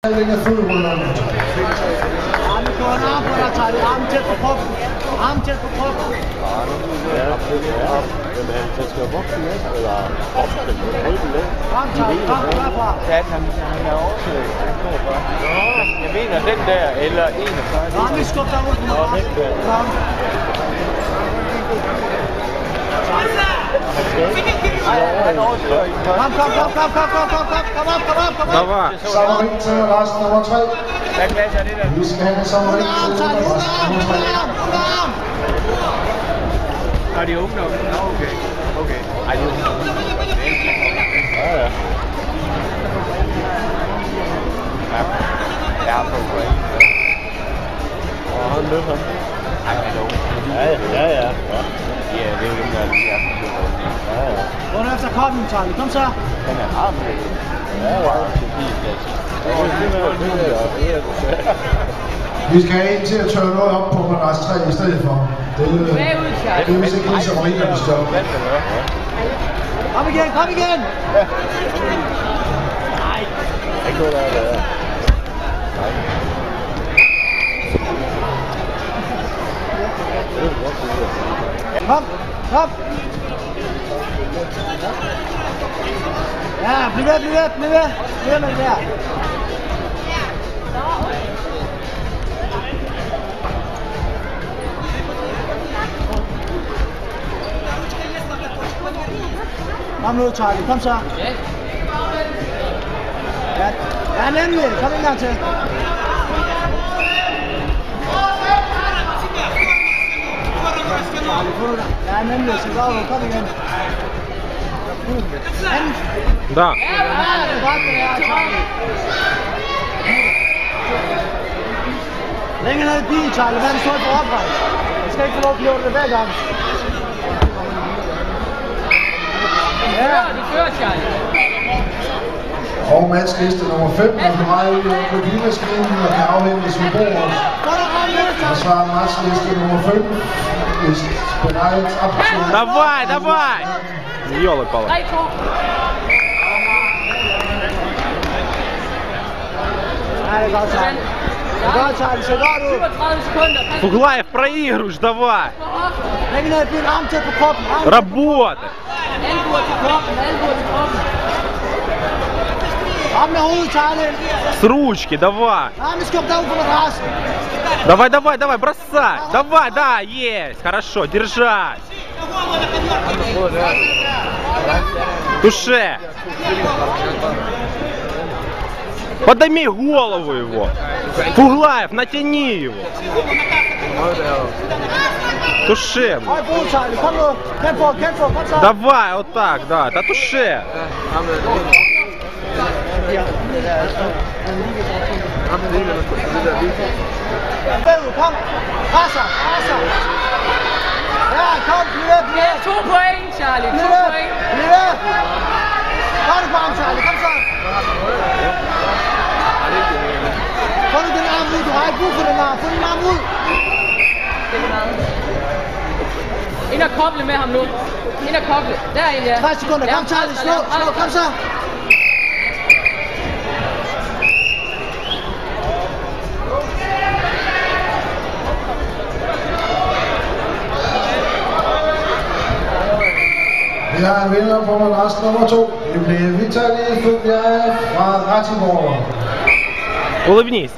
Længere fodrullerne. Armen går en arm på dig, Charlie. Armen tæt på kroppen. Armen tæt på kroppen. Ja, men han skal vokse med, eller opstille på ryggen med. Arm, Charlie. Arm, derfra. Ja, han er overslæg. Jeg mener den der, eller 41. Armen, skub dig ud. Nå, den der. Kom. Давай. Sammerik til Lars nummer 3. Hvad klasse er det der? Vi skal have sammerik til Lars nummer 3. Nå, de er unge nok. Nå, okay. Okay. Ej, de er unge nok. Ja, ja. Jeg har fået point. Han løb ham. Ej, han er unge. Ja. Ja, det er jo dem, der er lige er. Gå nu efter koppen, Charlie. Kom så. Den er arm. Vi skal have en til at tørre noget op på Lars 3 i stedet for. Det er vist ikke lige som Rigernes job. Kom igen. Nej. Det går der. Kom. Ja, bliv ved med det der. Kom nu, Charlie. Kom så. Ja, nemlig. Kom en gang til. Ja, nemlig. Så går du. Kom igen. Да. Ja, det er godt, det er, Charlie. Længere ned i bilen, Charlie. Hvad er det stået på opvej? Jeg skal ikke få lov at blive det hver gang. Ja, du kører, Charlie. Og matchliste nummer 5 er for mig ud af kopimaskinen og kan afhentes ved bordet. Og så er matchliste nummer 5. Hvis bereit abgezogen. Давай! Ёлы-палы. Ja, det er godt, Charlie. Det er godt, Charlie. Så godt ud. 37 sekunder. Фуглаев, проигрываешь, давай! Længere ned i bilen. Arm tæt på kroppen. Работай! Albuer til kroppen. Arm med hovedet, Charlie. С ручки, давай! Armen skub dig ud på madrassen. Давай, бросай! Давай, да, есть! Хорошо, держать! Туше! Подними голову его! Фуглаев, натяни его! Туше! Høj brug, Charlie. Kom nu. Kæmp på. Kom så. Давай, вот так, да, да туше! Kom. Presser. Ja, kom. Bliv ved. 2 point, Charlie. 2 point. Bliv ved. Kom nu på ham, Charlie. Kom så. Få nu den arm ud. Du har ikke brug for den arm. Få den arm ud. Ind og koble med ham nu. Ind og koble. Derinde, ja. 30 sekunder. Kom, Charlie. Slå. Kom så. Vi har en vinder på Lars nummer 2. Det bliver Vitaly Fuglaev fra Ratibor. Улыбнись!